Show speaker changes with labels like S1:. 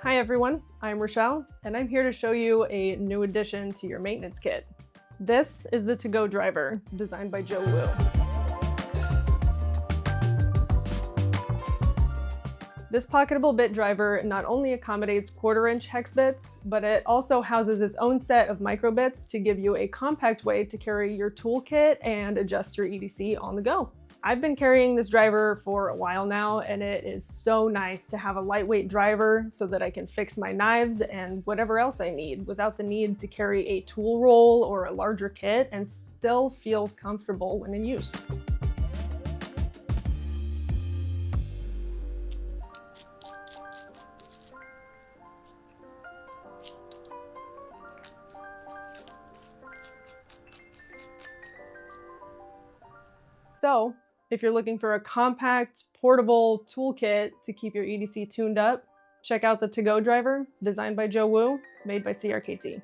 S1: Hi everyone, I'm Rochelle, and I'm here to show you a new addition to your maintenance kit. This is the ToGo Driver, designed by Joe Wu. This pocketable bit driver not only accommodates 1/4-inch hex bits, but it also houses its own set of micro bits to give you a compact way to carry your toolkit and adjust your EDC on the go. I've been carrying this driver for a while now, and it is so nice to have a lightweight driver so that I can fix my knives and whatever else I need without the need to carry a tool roll or a larger kit, and still feels comfortable when in use. So, if you're looking for a compact, portable toolkit to keep your EDC tuned up, check out the ToGo Driver, designed by Joe Wu, made by CRKT.